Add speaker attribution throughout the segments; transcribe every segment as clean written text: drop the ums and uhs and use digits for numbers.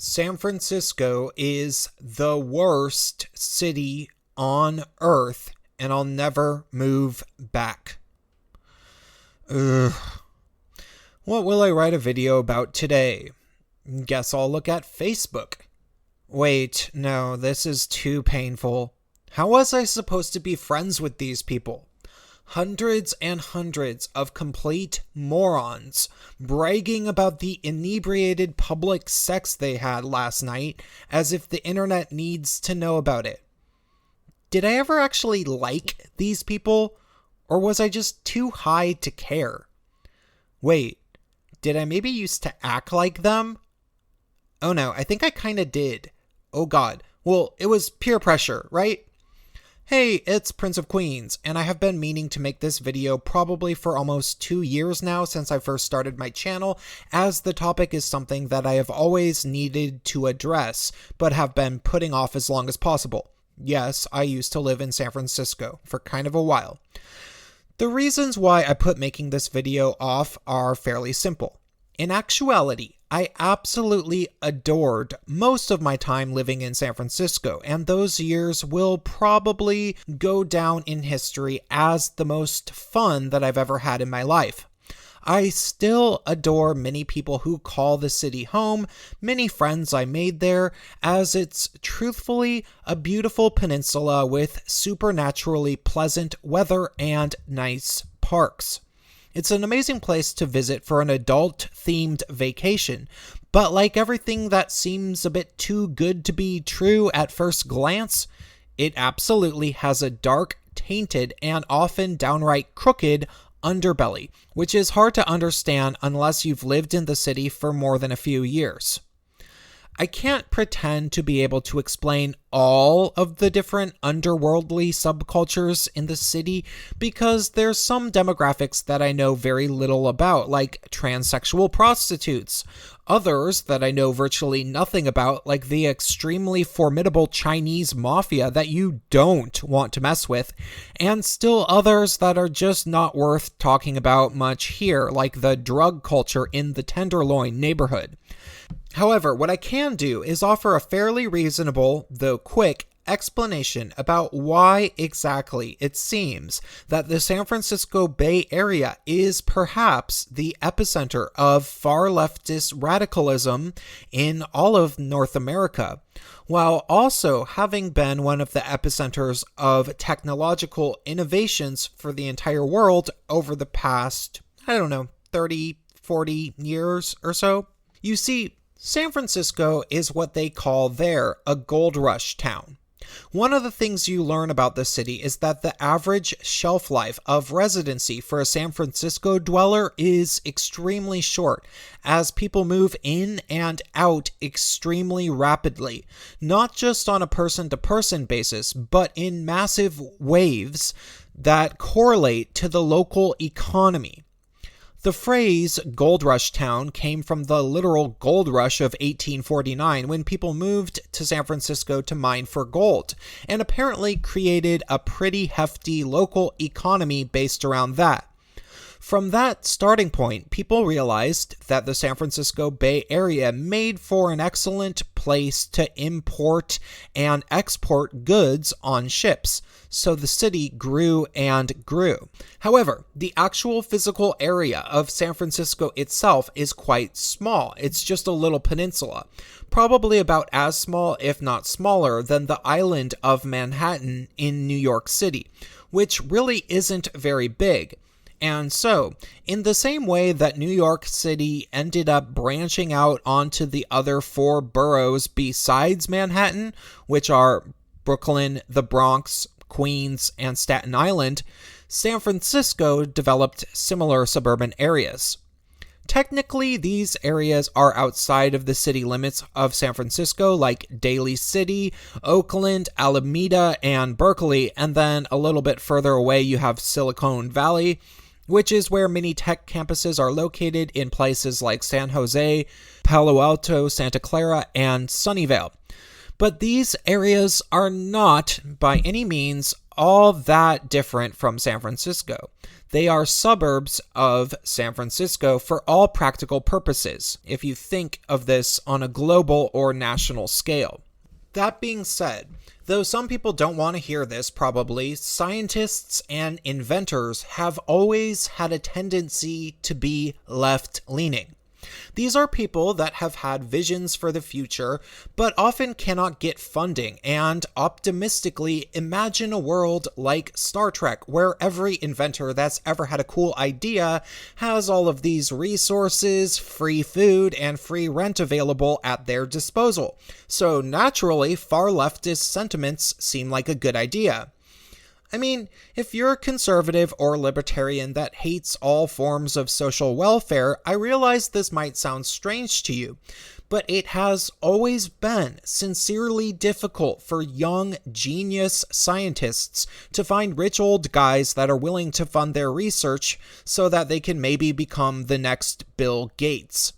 Speaker 1: San Francisco is the worst city on earth, and I'll never move back. Ugh. What will I write a video about today? Guess I'll look at Facebook. Wait, no, this is too painful. How was I supposed to be friends with these people? Hundreds and hundreds of complete morons bragging about the inebriated public sex they had last night as if the internet needs to know about it. Did I ever actually like these people, or was I just too high to care? Wait, did I maybe used to act like them? Oh no, I think I kinda did. Oh god, well, it was peer pressure, right? Hey, it's Prince of Queens, and I have been meaning to make this video probably for almost 2 years now since I first started my channel, as the topic is something that I have always needed to address, but have been putting off as long as possible. Yes, I used to live in San Francisco for kind of a while. The reasons why I put making this video off are fairly simple. In actuality, I absolutely adored most of my time living in San Francisco, and those years will probably go down in history as the most fun that I've ever had in my life. I still adore many people who call the city home, many friends I made there, as it's truthfully a beautiful peninsula with supernaturally pleasant weather and nice parks. It's an amazing place to visit for an adult-themed vacation, but like everything that seems a bit too good to be true at first glance, it absolutely has a dark, tainted, and often downright crooked underbelly, which is hard to understand unless you've lived in the city for more than a few years. I can't pretend to be able to explain all of the different underworldly subcultures in the city because there's some demographics that I know very little about, like transsexual prostitutes. Others that I know virtually nothing about, like the extremely formidable Chinese mafia that you don't want to mess with, and still others that are just not worth talking about much here, like the drug culture in the Tenderloin neighborhood. However, what I can do is offer a fairly reasonable, though quick, explanation about why exactly it seems that the San Francisco Bay Area is perhaps the epicenter of far leftist radicalism in all of North America, while also having been one of the epicenters of technological innovations for the entire world over the past, 30, 40 years or so. You see, San Francisco is what they call there a gold rush town. One of the things you learn about the city is that the average shelf life of residency for a San Francisco dweller is extremely short, as people move in and out extremely rapidly, not just on a person-to-person basis, but in massive waves that correlate to the local economy. The phrase Gold Rush Town came from the literal gold rush of 1849 when people moved to San Francisco to mine for gold, and apparently created a pretty hefty local economy based around that. From that starting point, people realized that the San Francisco Bay Area made for an excellent place to import and export goods on ships, so the city grew and grew. However, the actual physical area of San Francisco itself is quite small. It's just a little peninsula, probably about as small, if not smaller, than the island of Manhattan in New York City, which really isn't very big. And so, in the same way that New York City ended up branching out onto the other 4 boroughs besides Manhattan, which are Brooklyn, the Bronx, Queens, and Staten Island, San Francisco developed similar suburban areas. Technically, these areas are outside of the city limits of San Francisco, like Daly City, Oakland, Alameda, and Berkeley, and then a little bit further away you have Silicon Valley, which is where many tech campuses are located in places like San Jose, Palo Alto, Santa Clara, and Sunnyvale. But these areas are not, by any means, all that different from San Francisco. They are suburbs of San Francisco for all practical purposes, if you think of this on a global or national scale. That being said, though some people don't want to hear this probably, scientists and inventors have always had a tendency to be left-leaning. These are people that have had visions for the future, but often cannot get funding and optimistically imagine a world like Star Trek, where every inventor that's ever had a cool idea has all of these resources, free food, and free rent available at their disposal. So naturally, far leftist sentiments seem like a good idea. I mean, if you're a conservative or libertarian that hates all forms of social welfare, I realize this might sound strange to you, but it has always been sincerely difficult for young, genius scientists to find rich old guys that are willing to fund their research so that they can maybe become the next Bill Gates.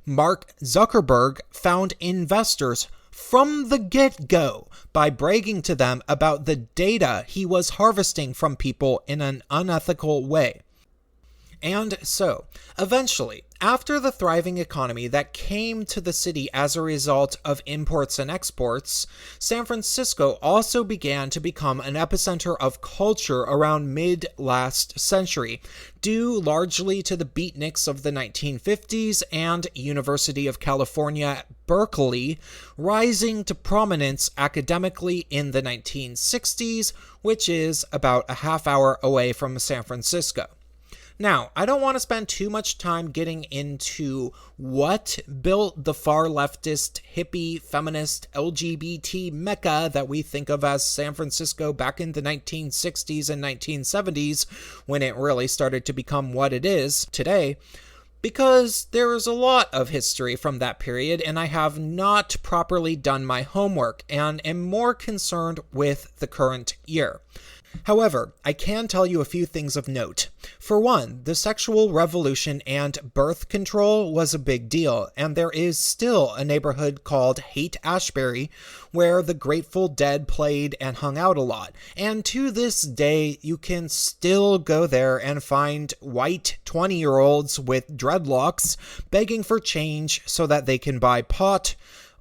Speaker 1: Mark Zuckerberg found investors from the get-go by bragging to them about the data he was harvesting from people in an unethical way. And so, eventually, after the thriving economy that came to the city as a result of imports and exports, San Francisco also began to become an epicenter of culture around mid-last century, due largely to the beatniks of the 1950s and University of California, Berkeley, rising to prominence academically in the 1960s, which is about a half hour away from San Francisco. Now, I don't want to spend too much time getting into what built the far leftist, hippie, feminist, LGBT mecca that we think of as San Francisco back in the 1960s and 1970s, when it really started to become what it is today, because there is a lot of history from that period, and I have not properly done my homework, and am more concerned with the current year. However, I can tell you a few things of note. For one, the sexual revolution and birth control was a big deal, and there is still a neighborhood called Haight-Ashbury where the Grateful Dead played and hung out a lot. And to this day, you can still go there and find white 20-year-olds with dreadlocks begging for change so that they can buy pot,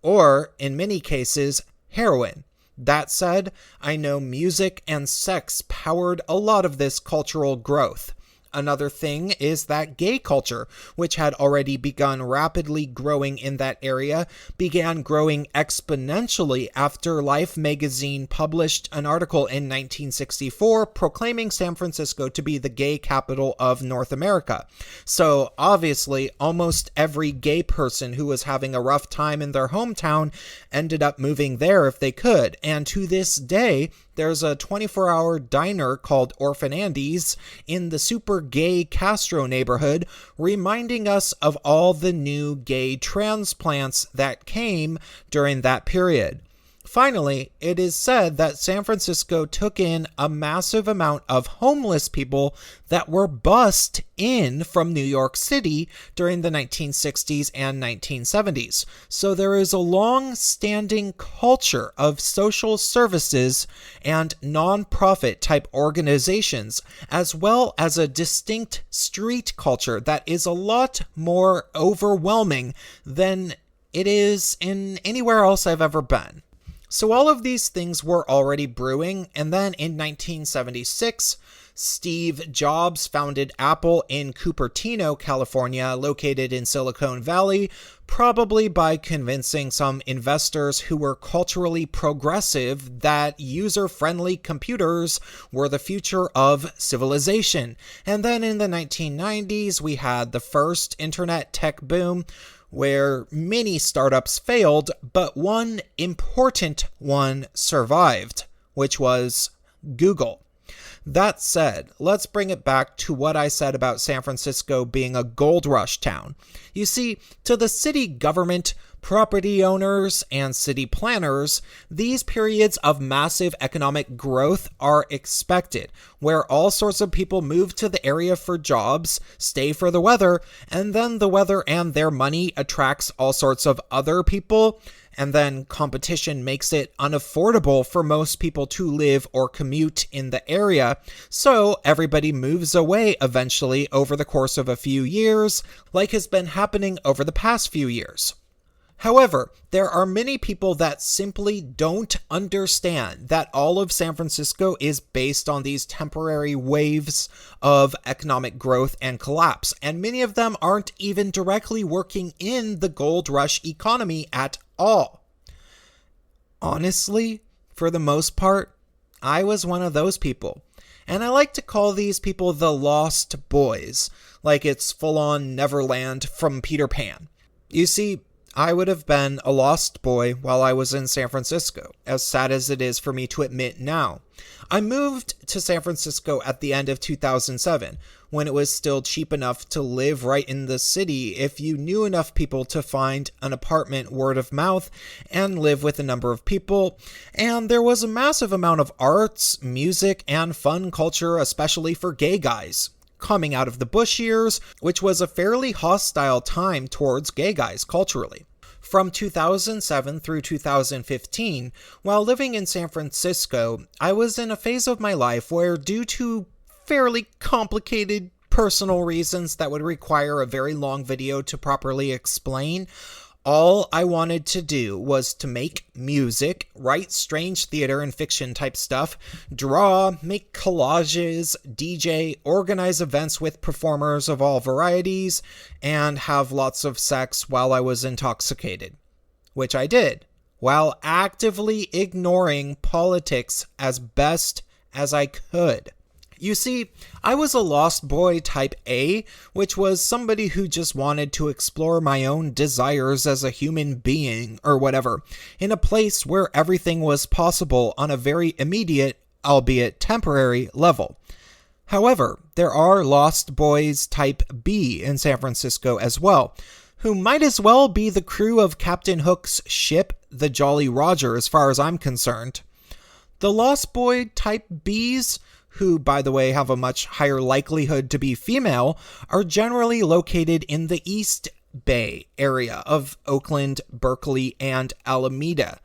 Speaker 1: or, in many cases, heroin. That said, I know music and sex powered a lot of this cultural growth. Another thing is that gay culture, which had already begun rapidly growing in that area, began growing exponentially after Life magazine published an article in 1964 proclaiming San Francisco to be the gay capital of North America. So obviously, almost every gay person who was having a rough time in their hometown ended up moving there if they could, and to this day, there's a 24-hour diner called Orphan Andy's in the super gay Castro neighborhood, reminding us of all the new gay transplants that came during that period. Finally, it is said that San Francisco took in a massive amount of homeless people that were bussed in from New York City during the 1960s and 1970s. So there is a long-standing culture of social services and non-profit type organizations, as well as a distinct street culture that is a lot more overwhelming than it is in anywhere else I've ever been. So all of these things were already brewing, and then in 1976, Steve Jobs founded Apple in Cupertino, California, located in Silicon Valley, probably by convincing some investors who were culturally progressive that user-friendly computers were the future of civilization. And then in the 1990s, we had the first internet tech boom, where many startups failed, but one important one survived, which was Google. That said, let's bring it back to what I said about San Francisco being a gold rush town. You see, to the city government, property owners, and city planners, these periods of massive economic growth are expected, where all sorts of people move to the area for jobs, stay for the weather, and then the weather and their money attracts all sorts of other people, And then competition makes it unaffordable for most people to live or commute in the area, so everybody moves away eventually over the course of a few years, like has been happening over the past few years. However, there are many people that simply don't understand that all of San Francisco is based on these temporary waves of economic growth and collapse, and many of them aren't even directly working in the gold rush economy at all. Honestly, for the most part, I was one of those people. And I like to call these people the Lost Boys, like it's full-on Neverland from Peter Pan. You see, I would have been a lost boy while I was in San Francisco, as sad as it is for me to admit now. I moved to San Francisco at the end of 2007, when it was still cheap enough to live right in the city if you knew enough people to find an apartment word of mouth and live with a number of people, and there was a massive amount of arts, music, and fun culture, especially for gay guys, coming out of the Bush years, which was a fairly hostile time towards gay guys culturally. From 2007 through 2015, while living in San Francisco, I was in a phase of my life where, due to fairly complicated personal reasons that would require a very long video to properly explain, all I wanted to do was to make music, write strange theater and fiction type stuff, draw, make collages, DJ, organize events with performers of all varieties, and have lots of sex while I was intoxicated. Which I did, while actively ignoring politics as best as I could. You see, I was a lost boy type A, which was somebody who just wanted to explore my own desires as a human being, or whatever, in a place where everything was possible on a very immediate, albeit temporary, level. However, there are lost boys type B in San Francisco as well, who might as well be the crew of Captain Hook's ship, the Jolly Roger, as far as I'm concerned. The lost boy type Bs, who, by the way, have a much higher likelihood to be female, are generally located in the East Bay area of Oakland, Berkeley, and Alameda.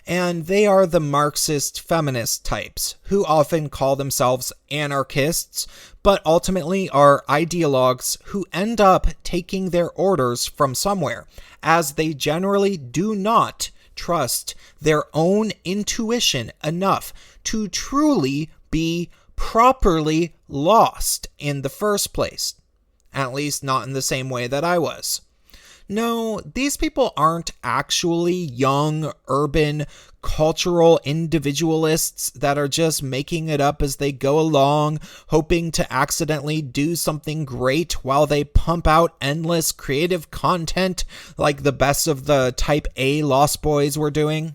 Speaker 1: And they are the Marxist feminist types, who often call themselves anarchists, but ultimately are ideologues who end up taking their orders from somewhere, as they generally do not trust their own intuition enough to truly be properly lost in the first place. At least not in the same way that I was. No, these people aren't actually young, urban, cultural individualists that are just making it up as they go along, hoping to accidentally do something great while they pump out endless creative content like the best of the Type A Lost Boys were doing.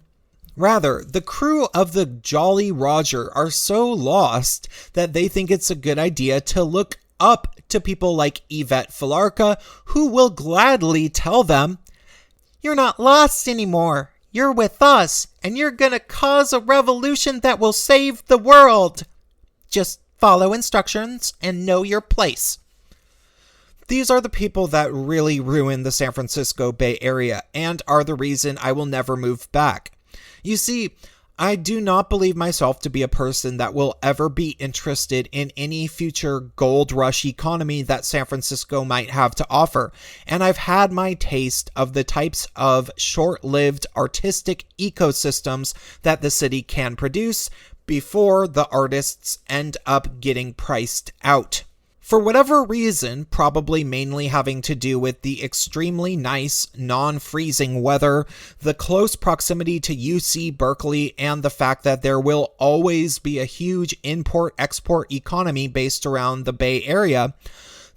Speaker 1: Rather, the crew of the Jolly Roger are so lost that they think it's a good idea to look up to people like Yvette Filarca, who will gladly tell them, "You're not lost anymore. You're with us, and you're gonna cause a revolution that will save the world. Just follow instructions and know your place." These are the people that really ruin the San Francisco Bay Area and are the reason I will never move back. You see, I do not believe myself to be a person that will ever be interested in any future gold rush economy that San Francisco might have to offer, and I've had my taste of the types of short-lived artistic ecosystems that the city can produce before the artists end up getting priced out. For whatever reason, probably mainly having to do with the extremely nice, non-freezing weather, the close proximity to UC Berkeley, and the fact that there will always be a huge import-export economy based around the Bay Area,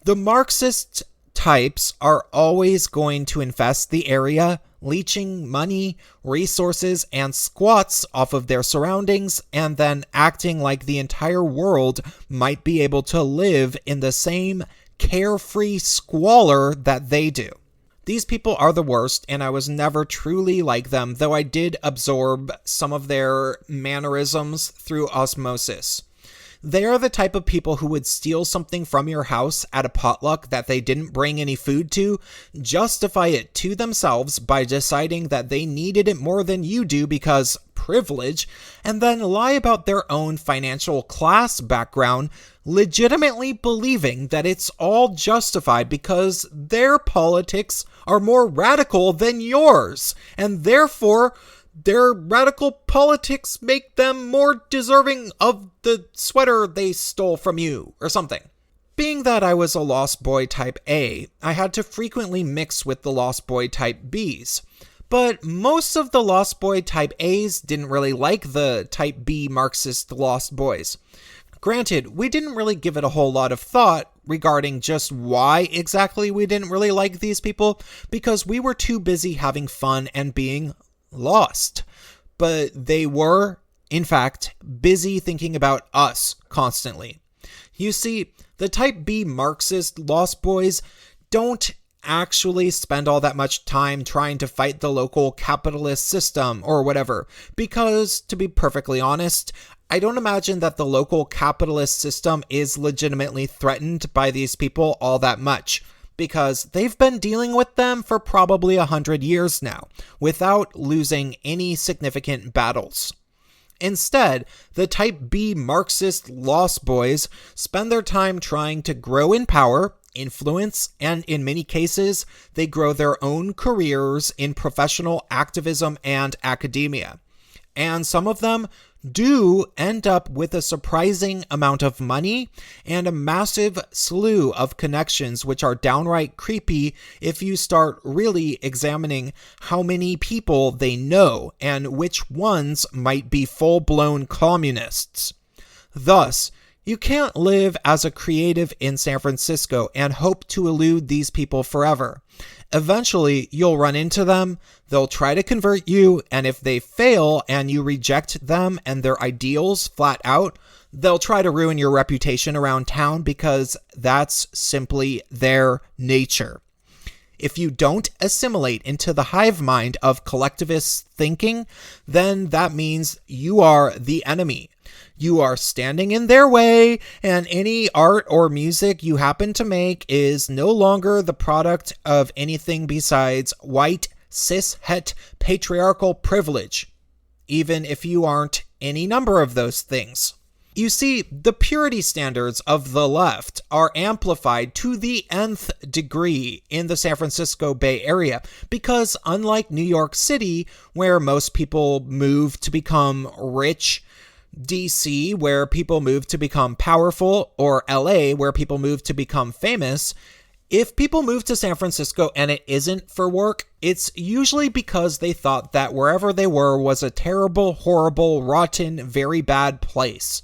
Speaker 1: the Marxist types are always going to infest the area, leeching money, resources, and squats off of their surroundings, and then acting like the entire world might be able to live in the same carefree squalor that they do. These people are the worst, and I was never truly like them, though I did absorb some of their mannerisms through osmosis. They are the type of people who would steal something from your house at a potluck that they didn't bring any food to, justify it to themselves by deciding that they needed it more than you do because privilege, and then lie about their own financial class background, legitimately believing that it's all justified because their politics are more radical than yours, and therefore their radical politics make them more deserving of the sweater they stole from you, or something. Being that I was a Lost Boy type A, I had to frequently mix with the Lost Boy type Bs. But most of the Lost Boy type A's didn't really like the type B Marxist Lost Boys. Granted, we didn't really give it a whole lot of thought regarding just why exactly we didn't really like these people, because we were too busy having fun and being lost. But they were, in fact, busy thinking about us constantly. You see, the type B Marxist Lost Boys don't actually spend all that much time trying to fight the local capitalist system or whatever, because, to be perfectly honest, I don't imagine that the local capitalist system is legitimately threatened by these people all that much, because they've been dealing with them for probably 100 years now, without losing any significant battles. Instead, the type B Marxist Lost Boys spend their time trying to grow in power, influence, and in many cases, they grow their own careers in professional activism and academia. And some of them do end up with a surprising amount of money and a massive slew of connections, which are downright creepy if you start really examining how many people they know and which ones might be full-blown communists. Thus, you can't live as a creative in San Francisco and hope to elude these people forever. Eventually, you'll run into them, they'll try to convert you, and if they fail and you reject them and their ideals flat out, they'll try to ruin your reputation around town because that's simply their nature. If you don't assimilate into the hive mind of collectivist thinking, then that means you are the enemy. You are standing in their way, and any art or music you happen to make is no longer the product of anything besides white, cis-het, patriarchal privilege, even if you aren't any number of those things. You see, the purity standards of the left are amplified to the nth degree in the San Francisco Bay Area because, unlike New York City, where most people move to become rich, DC, where people move to become powerful, or LA, where people move to become famous, if people move to San Francisco and it isn't for work, it's usually because they thought that wherever they were was a terrible, horrible, rotten, very bad place.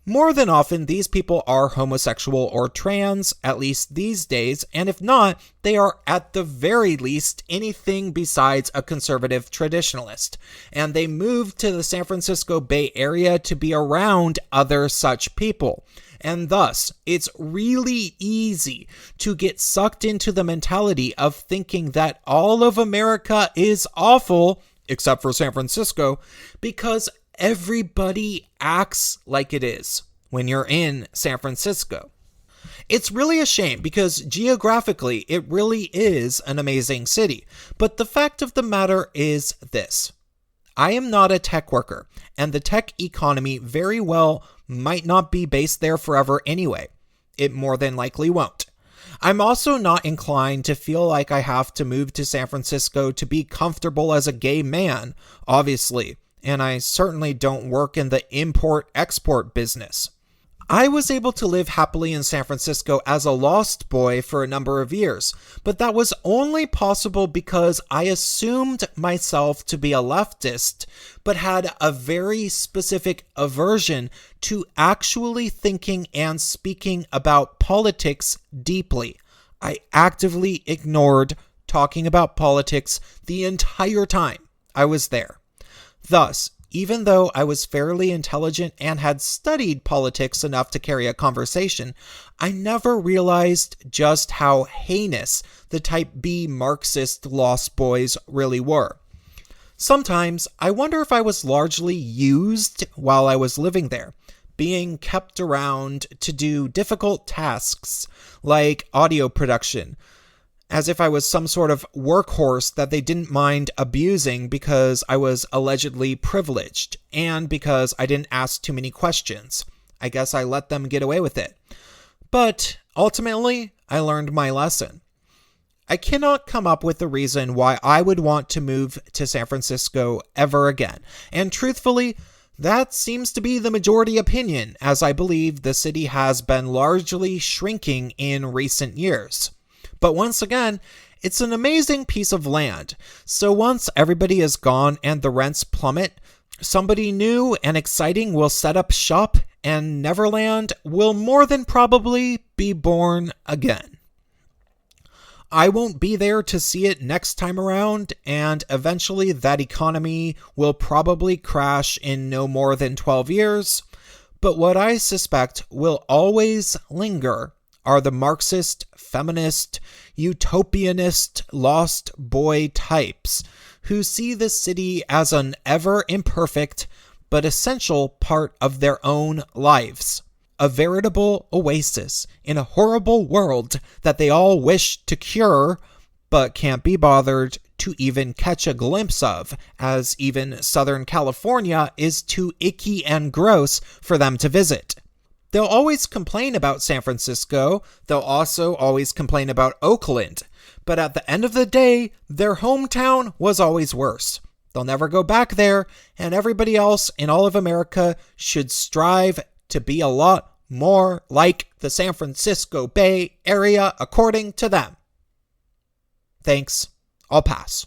Speaker 1: More than often, these people are homosexual or trans, at least these days, and if not, they are at the very least anything besides a conservative traditionalist, and they moved to the San Francisco Bay Area to be around other such people. And thus, it's really easy to get sucked into the mentality of thinking that all of America is awful, except for San Francisco, because everybody acts like it is when you're in San Francisco. It's really a shame because geographically it really is an amazing city. But the fact of the matter is this. I am not a tech worker, and the tech economy very well might not be based there forever anyway. It more than likely won't. I'm also not inclined to feel like I have to move to San Francisco to be comfortable as a gay man, obviously. And I certainly don't work in the import-export business. I was able to live happily in San Francisco as a lost boy for a number of years, but that was only possible because I assumed myself to be a leftist, but had a very specific aversion to actually thinking and speaking about politics deeply. I actively ignored talking about politics the entire time I was there. Thus, even though I was fairly intelligent and had studied politics enough to carry a conversation, I never realized just how heinous the type B Marxist Lost Boys really were. Sometimes I wonder if I was largely used while I was living there, being kept around to do difficult tasks like audio production, as if I was some sort of workhorse that they didn't mind abusing because I was allegedly privileged and because I didn't ask too many questions. I guess I let them get away with it. But ultimately, I learned my lesson. I cannot come up with a reason why I would want to move to San Francisco ever again. And truthfully, that seems to be the majority opinion, as I believe the city has been largely shrinking in recent years. But once again, it's an amazing piece of land. So once everybody is gone and the rents plummet, somebody new and exciting will set up shop and Neverland will more than probably be born again. I won't be there to see it next time around, and eventually that economy will probably crash in no more than 12 years. But what I suspect will always linger are the Marxist, feminist, utopianist, lost boy types who see the city as an ever imperfect but essential part of their own lives. A veritable oasis in a horrible world that they all wish to cure, but can't be bothered to even catch a glimpse of, as even Southern California is too icky and gross for them to visit. They'll always complain about San Francisco. They'll also always complain about Oakland. But at the end of the day, their hometown was always worse. They'll never go back there, and everybody else in all of America should strive to be a lot more like the San Francisco Bay Area according to them. Thanks. I'll pass.